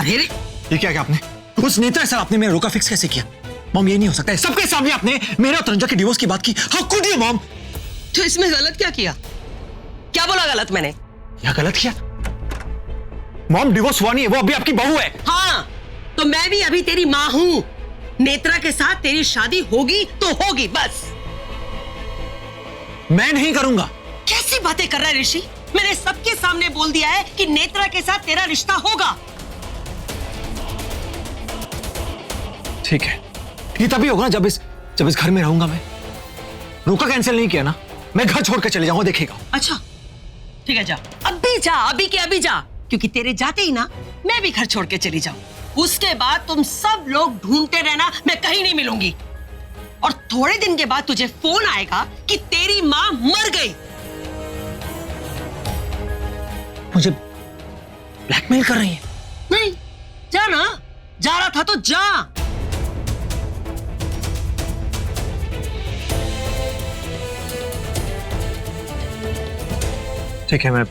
अरे ये क्या आपने उस नेता से आपने मेरा रोका फिक्स कैसे किया? मॉम, ये नहीं हो सकता है। सबके सामने आपने मेरा और तनुजा के डिवोर्स की बात की। How could you mom? तो इसमें गलत क्या किया? क्या बोला गलत मैंने? क्या गलत किया? मॉम, डिवोर्स हुआ नहीं है, वो अभी आपकी बहू है। हाँ, तो मैं भी अभी तेरी माँ हूं। नेत्रा के साथ तेरी शादी होगी तो होगी, बस। मैं नहीं करूंगा। कैसी बातें कर रहा है ऋषि? मैंने सबके सामने बोल दिया है कि नेत्रा के साथ तेरा रिश्ता होगा। ठीक है, ये तभी होगा ना जब इस घर में रहूंगा मैं। रोका कैंसिल नहीं किया ना, मैं घर छोड़कर चले जाऊंगा, देखेगा। अच्छा ठीक है, जा अभी जा, अभी के अभी जा, क्योंकि तेरे जाते ही ना मैं भी घर छोड़ के चली जाऊं। उसके बाद तुम सब लोग ढूंढते रहना, मैं कहीं नहीं मिलूंगी। और थोड़े दिन के बाद तुझे फोन आएगा कि तेरी मां मर गई। मुझे ब्लैकमेल कर रही है? नहीं, जा ना, जा रहा था तो जा। ठीक है, मैं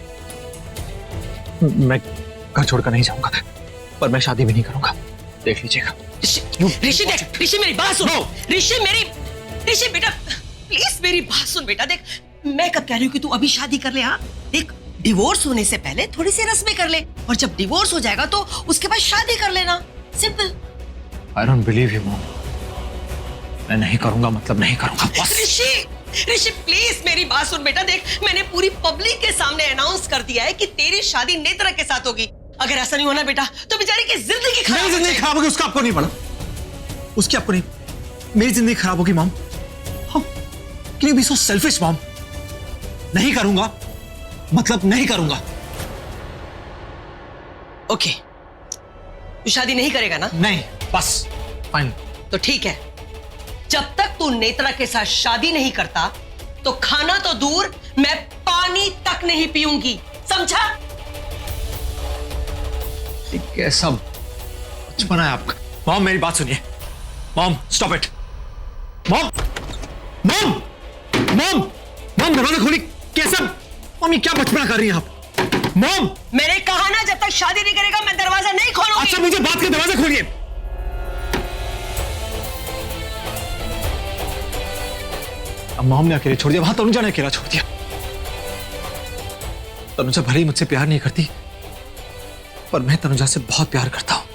घर छोड़कर नहीं जाऊंगा, पर मैं शादी भी नहीं करूंगा, देख लीजिएगा। ऋषि देख, ऋषि मेरी बात सुन। ऋषि बेटा प्लीज मेरी बात सुन बेटा। देख, मैं कब कह रही हूँ कि तू अभी शादी कर ले। हाँ देख, डिवोर्स होने से पहले थोड़ी सी रस्में कर ले, और जब डिवोर्स हो जाएगा तो उसके बाद शादी कर लेना, simple. I don't believe you, Mom. मैं नहीं करूंगा, मतलब नहीं करूंगा, बस। ऋषि प्लीज मेरी बात सुन बेटा। देख, मैंने पूरी पब्लिक के सामने अनाउंस कर दिया है कि तेरी शादी नेत्रा के साथ होगी। अगर ऐसा नहीं होना बेटा तो बेचारी की जिंदगी खराब हो जाएगी। खराब होगी, उसका आपको नहीं पड़ा, उसकी आपको नहीं, मेरी जिंदगी खराब होगी mom. Can you be so selfish, mom? नहीं करूंगा, मतलब नहीं करूंगा। ओके, तू शादी नहीं करेगा ना? नहीं, बस फाइन। तो ठीक है, जब तक तू नेत्रा के साथ शादी नहीं करता तो खाना तो दूर, मैं पानी तक नहीं पीऊंगी, समझा? कैसा बचपना है आपका। मॉम, मेरी बात सुनिए। Mom, stop it. Mom, mom, mom, mom, दरवाजा खोली। कैसा? मॉम, ये क्या बचपना कर रही हैं आप? मॉम, मैंने कहा ना, जब तक शादी नहीं करेगा मैं दरवाजा नहीं खोलूंगी। अच्छा, मुझे बात के दरवाजा खोलिए। अब मॉम ने अकेले छोड़ दिया, वहां तनुजा ने अकेला छोड़ दिया। तनुजा भले ही मुझसे प्यार नहीं करती, पर मैं तनुजा से बहुत प्यार करता हूं।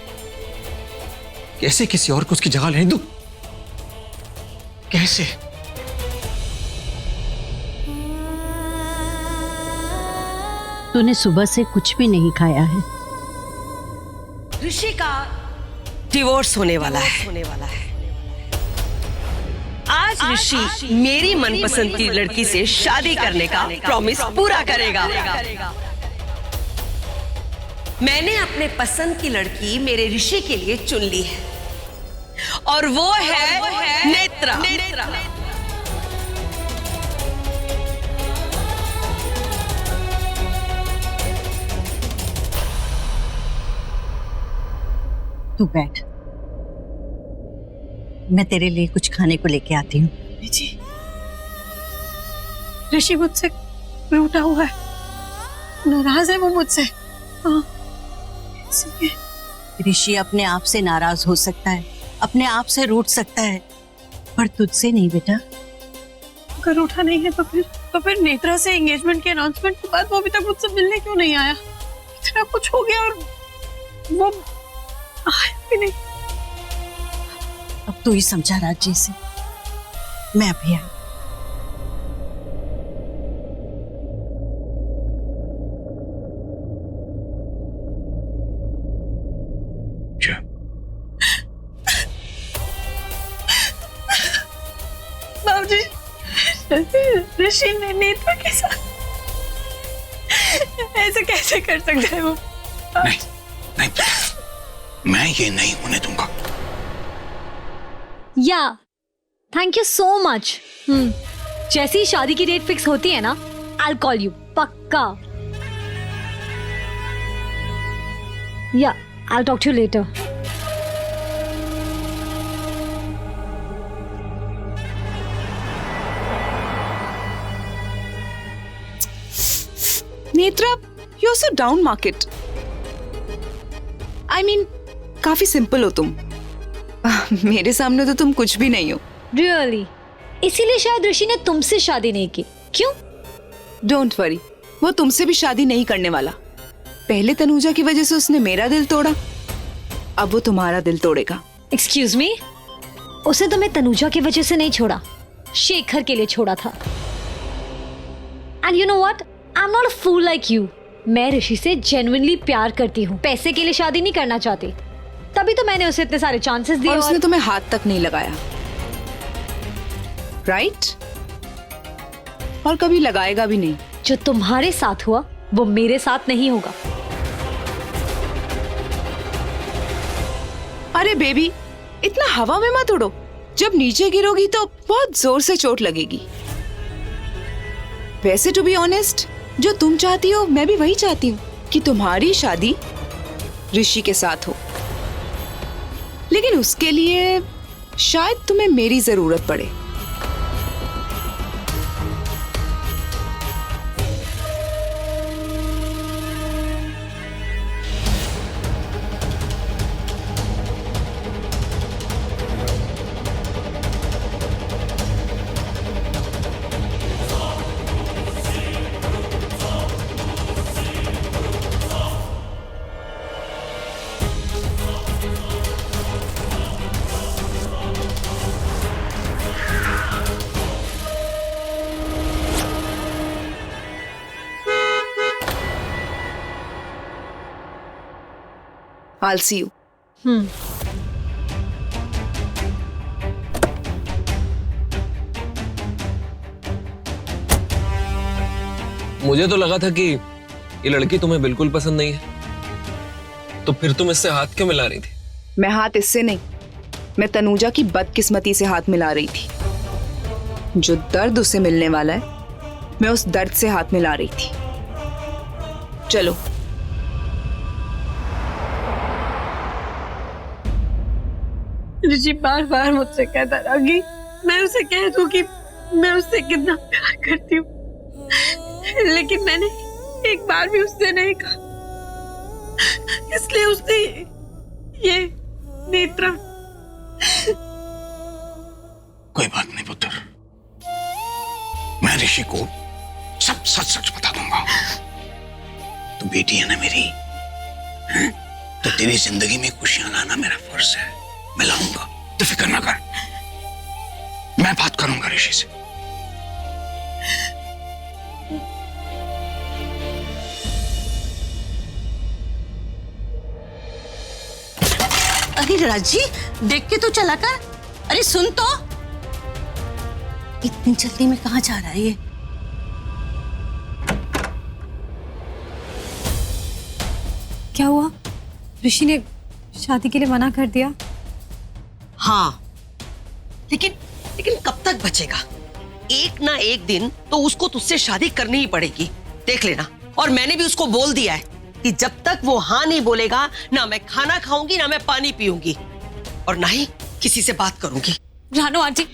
कैसे किसी और को उसकी जगह लेने दूं? कैसे? तूने सुबह से कुछ भी नहीं खाया है। ऋषि का डिवोर्स होने वाला है। आज ऋषि मेरी मनपसंद की लड़की से शादी करने का प्रॉमिस पूरा करेगा। मैंने अपने पसंद की लड़की मेरे ऋषि के लिए चुन ली है, और वो है नेत्रा। तू बैठ, मैं तेरे लिए कुछ खाने को लेके आती हूँ। ऋषि मुझसे रूठा हुआ है, नाराज है वो मुझसे। ऋषि अपने आप से नाराज हो सकता है, अपने आप से रूठ सकता है, पर तुझसे नहीं बेटा। अगर रूठा नहीं है तो फिर नेत्रा से एंगेजमेंट के अनाउंसमेंट के बाद वो अभी तक मुझसे मिलने क्यों नहीं आया? इतना कुछ हो गया और वो आया भी नहीं। अब तू ही समझा राज्य से, मैं अभी आई। ऋषि ने नेत्रा के साथ ऐसे कैसे कर सकता है वो? नहीं, नहीं, मैं ये नहीं होने दूंगा। या थैंक यू सो मच। जैसी ही शादी की डेट फिक्स होती है ना, आई कॉल यू, पक्का। या I talk to you later. Netra, you're so down market. I I mean, काफी सिंपल हो तुम। मेरे सामने तो तुम कुछ भी नहीं हो। रियली इसीलिए शायद ऋषि ने तुमसे शादी नहीं की। क्यों? डोंट वरी, वो तुमसे भी शादी नहीं करने वाला। पहले तनुजा की वजह से उसने मेरा दिल तोड़ा, अब वो तुम्हारा दिल तोड़ेगा। एक्सक्यूज मी, उसने तुम्हें तनुजा की वजह से नहीं छोड़ा, शेखर के लिए छोड़ा था। And you know what, I am not a fool like you. मैं ऋषि से जेन्युइनली प्यार करती हूँ, पैसे के लिए शादी नहीं करना चाहती। तभी तो मैंने उसे इतने सारे चांसेस दिए और उसने तुम्हें हाथ तक नहीं लगाया, राइट? और कभी लगाएगा भी नहीं। जो तुम्हारे साथ हुआ वो मेरे साथ नहीं होगा। अरे बेबी, इतना हवा में मत उड़ो। जब नीचे गिरोगी तो बहुत जोर से चोट लगेगी। वैसे टू बी ऑनेस्ट, जो तुम चाहती हो मैं भी वही चाहती हूँ कि तुम्हारी शादी ऋषि के साथ हो। लेकिन उसके लिए शायद तुम्हें मेरी जरूरत पड़े। I'll see you. मुझे तो लगा था कि ये लड़की तुम्हें बिल्कुल पसंद नहीं है, तो फिर तुम इससे हाथ क्यों मिला रही थी? मैं हाथ इससे नहीं, मैं तनुजा की बदकिस्मती से हाथ मिला रही थी। जो दर्द उसे मिलने वाला है, मैं उस दर्द से हाथ मिला रही थी। चलो। ऋषि बार बार मुझसे कहता रहा कि मैं उसे कह दूं कि मैं उससे कितना प्यार करती हूँ, लेकिन मैंने एक बार भी उससे नहीं कहा। इसलिए उसने ये नेत्रा। कोई बात नहीं पुत्र, मैं ऋषि को सब सच सच बता दूंगा। तो बेटी है ना मेरी, तो तेरी जिंदगी में खुशियां लाना मेरा फर्ज है। मैं लाऊंगा, तो फिक्र ना कर। मैं बात करूंगा ऋषि से। अरे राजी, देख के तो चला कर। अरे सुन तो, इतनी जल्दी में कहाँ जा रहा है ये? क्या हुआ? ऋषि ने शादी के लिए मना कर दिया? हाँ, लेकिन कब तक बचेगा? एक ना एक दिन तो उसको तुझसे शादी करनी ही पड़ेगी, देख लेना। और मैंने भी उसको बोल दिया है कि जब तक वो हाँ नहीं बोलेगा, ना मैं खाना खाऊंगी, ना मैं पानी पीऊंगी, और ना ही किसी से बात करूंगी। रानो आंटी,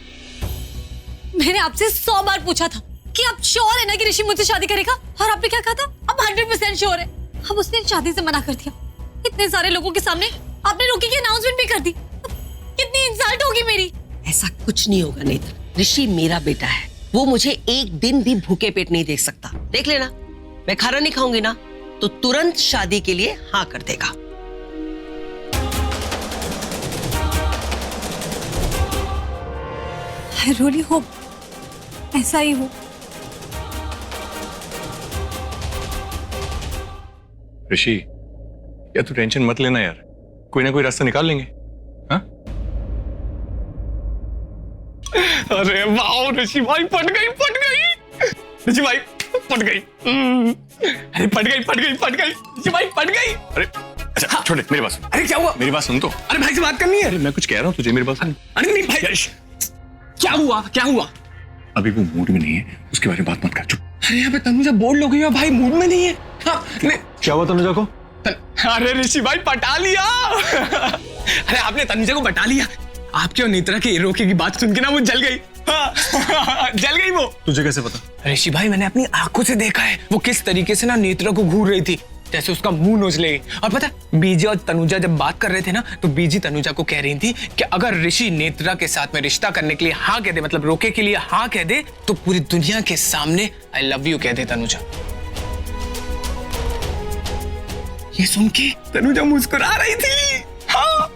मैंने आपसे 100 बार पूछा था कि आप श्योर है ना कि ऋषि मुझसे शादी करेगा, और आपने क्या कहा था? अब 100% श्योर है। अब उसने शादी से मना कर दिया, इतने सारे लोगों के सामने आपने रोकी की अनाउंसमेंट भी कर दी। कितनी इंसल्ट होगी मेरी। ऐसा कुछ नहीं होगा नेत्र, ऋषि मेरा बेटा है, वो मुझे एक दिन भी भूखे पेट नहीं देख सकता। देख लेना, मैं खाना नहीं खाऊंगी ना तो तुरंत शादी के लिए हाँ कर देगा। I really hope ऐसा ही हो। ऋषि, या तू टेंशन मत लेना यार, कोई ना कोई रास्ता निकाल लेंगे। हाँ? अरे वाह ऋषि भाई, पट गई ऋषि भाई, पट गई। अरे पट गई ऋषि भाई, पट गई। अरे अच्छा छोटे, मेरी बात सुन। अरे क्या हुआ? मेरी बात सुन तो। अरे भाई से बात करनी है। अरे मैं कुछ कह रहा हूँ तुझे, मेरी बात सुन। अरे नहीं भाई, क्या हुआ? अभी वो मूड में नहीं है, उसके बारे में बात मत कर, चुप। अरे यहाँ पे तनुजा बोल लोगी है, भाई मूड में नहीं है। हाँ, क्या हुआ तनुजा को? अरे ऋषि भाई पटा लिया। अरे आपने तनुजा को पटा लिया। आपके और नेत्रा की रोके की बात सुन के ना वो जल गई। हाँ, जल गई वो। तुझे कैसे पता? ऋषि भाई मैंने अपनी आंखों से देखा है, वो किस तरीके से ना नेत्रा को घूर रही थी। जैसे उसका मुंह नोच ले। और पता बीजी और तनुजा जब बात कर रहे थे ना, तो बीजी तनुजा को कह रही थी कि अगर ऋषि नेत्रा के साथ में रिश्ता करने के लिए हाँ कह दे, मतलब रोके के लिए हाँ कह दे, तो पूरी दुनिया के सामने आई लव यू कह दे तनुजा। ये सुन के तनुजा मुस्कुरा रही थी। हाँ।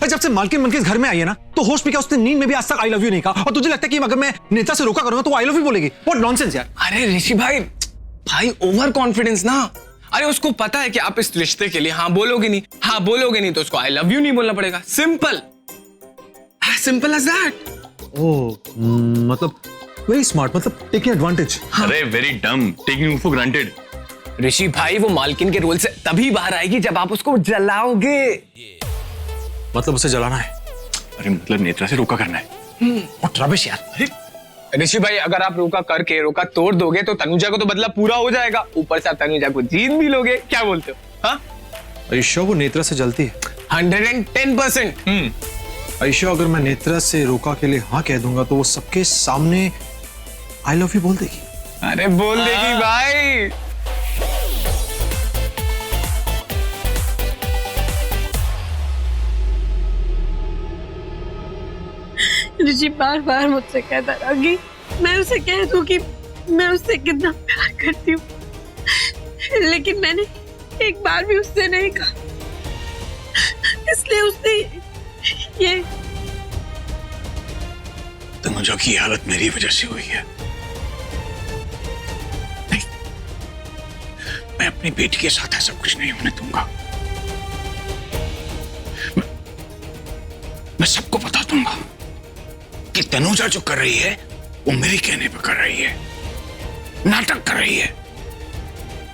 जब से मालकिन बनके इस घर में आई है ना, तो होश में क्या उसने नींद में भी आज तक आई लव यू नहीं कहा, और तुझे लगता है कि अगर मैं नेता से रोका करूंगा तो आई लव यू बोलेगी? व्हाट नॉनसेंस यार। अरे ऋषि भाई ओवर कॉन्फिडेंस ना। अरे उसको पता है कि आप इस रिश्ते के लिए हाँ बोलोगे नहीं तो उसको आई लव यू नहीं बोलना पड़ेगा। Simple as that. ओह मतलब वेरी स्मार्ट, मतलब टेकिंग एडवांटेज। अरे very dumb, taking for granted. Rishi भाई वो मालकिन के रोल से तभी बाहर आएगी जब आप उसको जलाओगे। मतलब उसे जलाना है? अरे मतलब नेत्रा से रोका करना है। व्हाट रबिश यार। ऋषि भाई अगर आप रोका तोड़ दोगे तो तनुजा को तो बदला पूरा हो जाएगा, ऊपर से आप तनुजा को जीत भी लोगे। क्या बोलते हो? हाँ आयुष्या वो नेत्रा से जलती है 110%। आयुष्या अगर मैं नेत्रा से रोका के लिए हाँ कह दूंगा तो वो सबके सामने आई लव यू बोल देगी। अरे बोल देगी भाई। ऋषि बार बार मुझसे कहता रहा कि मैं उसे कह दूं कि मैं उससे कितना प्यार करती हूँ, लेकिन मैंने एक बार भी उससे नहीं कहा, इसलिए उसने ये। तनुजा की हालत मेरी वजह से हुई है। नहीं, मैं अपनी बेटी के साथ ऐसा कुछ नहीं होने दूंगा। मैं सबको बता दूंगा कि तनुजा जो कर रही है वो मेरे कहने पर कर रही है, नाटक कर रही है।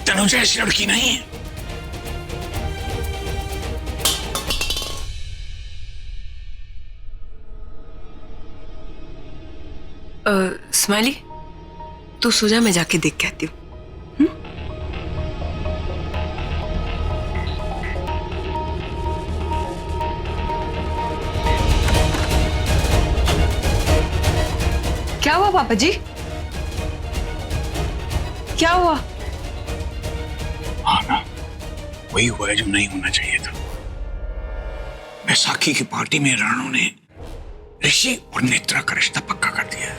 तनुजा ऐसी लड़की नहीं है। स्माइली तू सो जा, मैं जाके देख के आती हूँ। क्या हुआ पापा जी? क्या हुआ? हाँ ना, वही हुआ है जो नहीं होना चाहिए था। बैसाखी की पार्टी में राणू ने ऋषि और नेत्रा का रिश्ता पक्का कर दिया।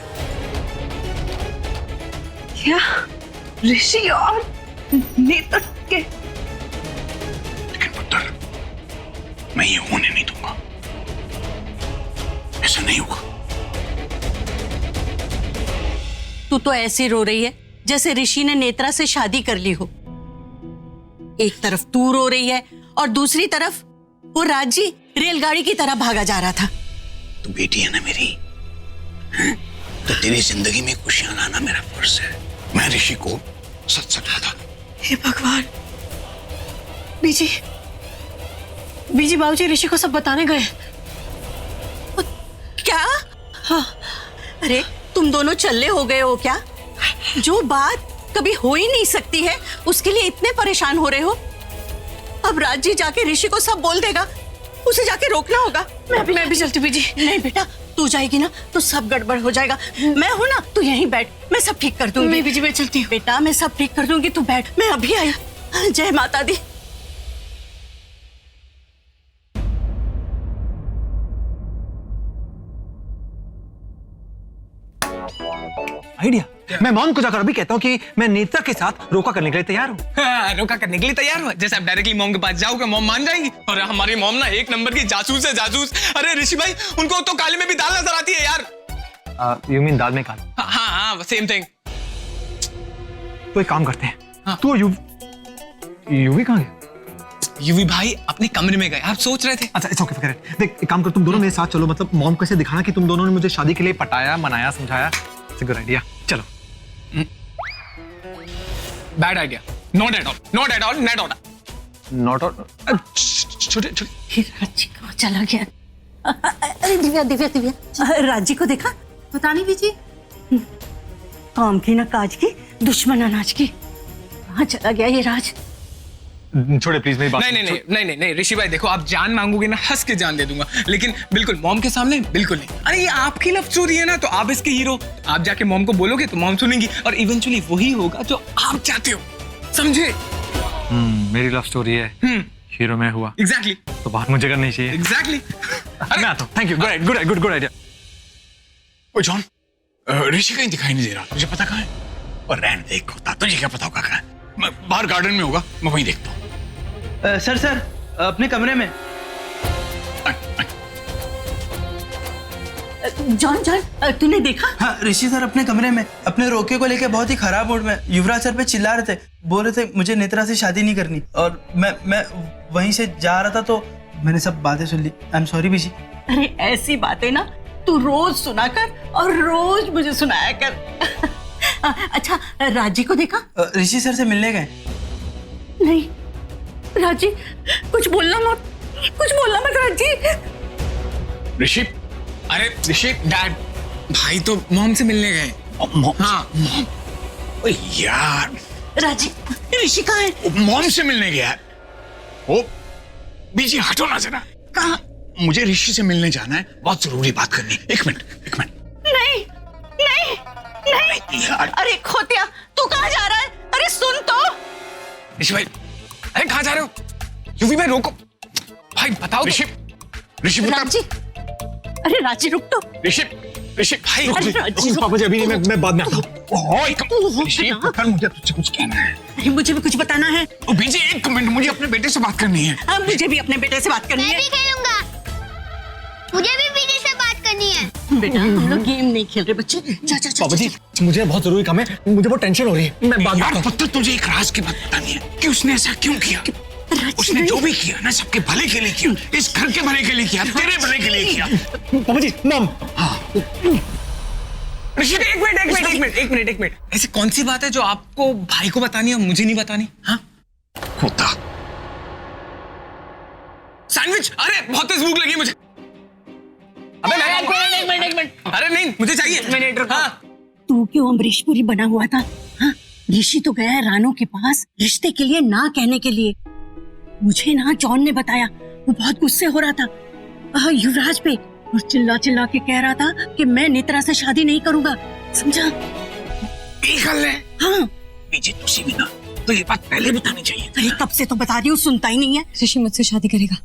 क्या ऋषि और नेत्रा के? लेकिन पुत्र, मैं ये होने नहीं दूंगा। ऐसा नहीं होगा। तू तो ऐसे रो रही है जैसे ऋषि ने नेत्रा से शादी कर ली हो। एक तरफ तू रो रही है और दूसरी तरफ वो राजी रेलगाड़ी की तरह भागा जा रहा था। तू बेटी है ना मेरी, तो तेरी जिंदगी में खुशियां लाना मेरा फर्ज है। मैं ऋषि को सच सच बता दूं। हे भगवान। बीजी बाबूजी ऋषि को सब बताने गए। क्या? हाँ। अरे तुम दोनों चल्ले हो गए हो क्या? जो बात कभी हो ही नहीं सकती है उसके लिए इतने परेशान हो रहे हो। अब राजी जाके ऋषि को सब बोल देगा, उसे जाके रोकना होगा। मैं भी चलती बीजी। नहीं बेटा, तू जाएगी ना तो सब गड़बड़ हो जाएगा। मैं हूं ना, तू यहीं बैठ, मैं सब ठीक कर दूंगी। बीजी मैं चलती हूँ। बेटा मैं सब ठीक कर दूंगी, तू बैठ, मैं अभी आई। जय माता दी। आइडिया। मैं मॉम को जाकर अभी कहता हूँ कि मैं नेत्रा के साथ रोका करने के लिए तैयार हूँ। रोका करने के लिए तैयार हो? जैसे आप डायरेक्टली मॉम के पास जाओगे, मॉम मान जाएंगी। और हमारी मॉम ना एक नंबर की जासूस है, जासूस। अरे ऋषि भाई, उनको तो काले में भी दाल नजर आती है यार। यू मीन दाल में काला? हाँ सेम थिंग। तो एक काम करते हैं। हाँ। तू यूवी कहाँ गया? यूवी भाई अपने कमरे में गए, आप सोच रहे थे। अच्छा इट्स ओके, फॉरगेट इट। देख एक काम कर, तुम दोनों मेरे साथ चलो। मतलब मॉम को ऐसे दिखाना कि तुम दोनों ने मुझे शादी के लिए पटाया, मनाया, समझाया। It's a good idea. चलो। Bad idea. Not at all. Not all. छोटे राजी को चला गया। अरे दिव्या राजी को देखा? पता नहीं बीजी। काम की ना काज की, दुश्मन अनाज की। कहाँ चला गया ये राज? छोड़े प्लीज मेरी बात। नहीं ऋषि भाई देखो, आप जान मांगोगे ना, हंस के जान दे दूंगा, लेकिन बिल्कुल मॉम के सामने बिल्कुल नहीं। अरे ये आपकी लव स्टोरी है ना, तो आप इसके हीरो। आप जाके मॉम को बोलोगे तो मॉम सुनेंगी, और इवेंचुअली वही होगा जो आप चाहते हो, समझे? मेरी लव स्टोरी है, हीरो में हुआ, एग्जैक्टली तो बात मुझे करनी चाहिए। एग्जैक्टली। मैं आता हूँ, thank you, good idea. Oh John, Rishi कहीं दिखाई नहीं दे रहा, तुझे पता कहाँ है? और रहने दे, एक होता तुझे क्या पता होगा कहाँ है? मैं बाहर गार्डन में होगा, मैं वहीं देखता हूँ। सर अपने कमरे में। जॉन तूने देखा? हाँ ऋषि सर अपने कमरे में अपने रोके को लेके बहुत ही खराब मूड में युवराज सर पे चिल्ला रहे थे, बोल रहे थे मुझे नेत्रा से शादी नहीं करनी। और मैं वहीं से जा रहा था तो मैंने सब बातें सुन ली। आई एम सॉरी बीजी। अरे ऐसी बातें ना तू रोज सुना कर और रोज मुझे सुनाया कर। अच्छा राजी को देखा? ऋषि सर से मिलने गए। नहीं राजी, कुछ बोलना मत राजी। ऋषि, अरे ऋषि, डैड भाई तो मॉम से मिलने गए। हाँ मॉम। ओए यार राजी, ऋषि कहाँ है? मॉम से मिलने गया है। ओ बीजी हटो ना जरा। कहाँ? मुझे ऋषि से मिलने जाना है, बहुत जरूरी बात करनी है। एक मिनट। नहीं यार अरे खोतिया, तू कहाँ जा रहा है? अरे सुन तो। ऋषि भाई, अरे कहाँ जा रहे हो? यूवी भाई रोको, भाई बताओ। ऋषि राजी, अरे राजी रुक तो। ऋषि भाई अरे राजी पापा जी अभी नहीं, मैं बाद में आता हूँ। ऋषि पुत्र, मुझे तुझसे कुछ कहना है। अरे मुझे भी कुछ बताना है। ओ बीजी एक मिनट, मुझे अपने बेटे से बात करनी है। मुझे भी अपने बेटे से बात करनी मैं है। भी खेलूंगा, मुझे भी बीजी से बात करनी है। बेटा हम लोग गेम नहीं खेल रहे बच्चे। जा पापा जी मुझे बहुत जरूरी काम है, मुझे बहुत टेंशन हो रही है, मैं बाद में आता यार हूँ। पुत्र, तुझे एक राज की बात बतानी है कि उसने ऐसा क्यों किया। उसने जो भी किया ना सबके भले के लिए किया, इस घर के भले के लिए किया, तेरे भले के लिए किया। पापा जी मॉम। ऋषि एक मिनट, ऐसी कौन सी बात है जो आपको भाई को बतानी है और मुझे नहीं बतानी? हाँ होता सैंडविच, अरे बहुत तेज भूख लगी मुझे। अबे एक मिनट, अरे नहीं मुझे चाहिए। मिनट। हाँ तू क्यों अमरीशपुरी बना हुआ था? हाँ? ऋषि तो गया है रानू के पास रिश्ते के लिए ना कहने के लिए। मुझे ना जॉन ने बताया, वो बहुत गुस्से हो रहा था युवराज पे और चिल्ला के कह रहा था कि मैं नेत्रा से शादी नहीं करूंगा, समझा? हाँ बीजी तुझे भी ना तो ये बात पहले बतानी चाहिए। अरे कब से तो बता रही हूँ, सुनता ही नहीं है। ऋषि मुझसे शादी करेगा,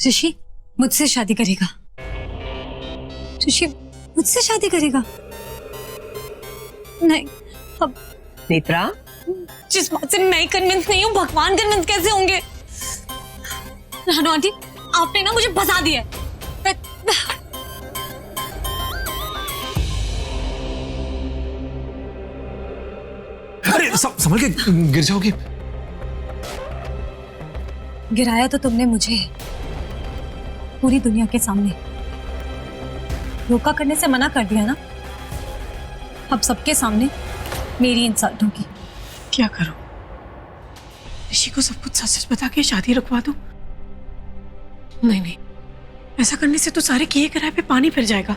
ऋषि मुझसे शादी करेगा, ऋषि मुझसे शादी करेगा। नहीं अब नेत्रा, जिस बात से मैं कन्विंस नहीं हूँ, भगवान कन्विंस कैसे होंगे? रानू आंटी आपने ना मुझे फंसा दिया। अरे संभल के, गिर जाओगी। गिराया तो तुमने मुझे पूरी दुनिया के सामने, धोखा करने से मना कर दिया ना, अब सबके सामने मेरी इंसल्ट होगी। क्या करूं? ऋषि को सब कुछ सच बता के शादी रखवा दूं? नहीं, ऐसा करने से तो सारे किए कराए पे पानी फिर जाएगा।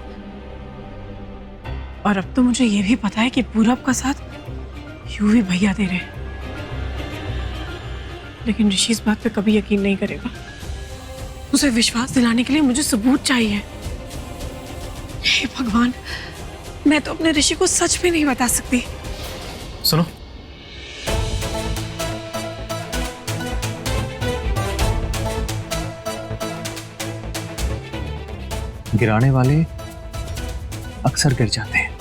और अब तो मुझे ये भी पता है कि पूरब का साथ यूवी भैया दे रहे हैं, लेकिन ऋषि इस बात पे कभी यकीन नहीं करेगा। उसे विश्वास दिलाने के लिए मुझे सबूत चाहिए। हे भगवान, मैं तो अपने ऋषि को सच में नहीं बता सकती। सुनो, गिराने वाले अक्सर गिर जाते हैं।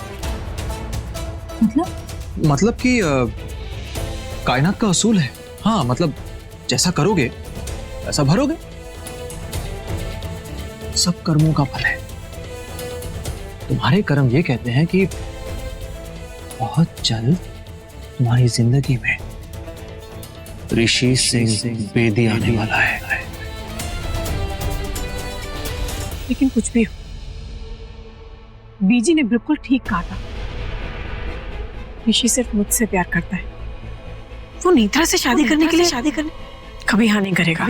मतलब कि कायनात का असूल है। हाँ मतलब जैसा करोगे वैसा भरोगे, सब कर्मों का फल है। तुम्हारे कर्म ये कहते हैं कि बहुत जल्द तुम्हारी जिंदगी में ऋषि सिंह बेदी आने वाला है। लेकिन कुछ भी हो, बीजी ने बिल्कुल ठीक कहा था। ऋषि सिर्फ मुझसे प्यार करता है, वो नेत्रा से शादी करने के लिए कभी हाँ नहीं करेगा।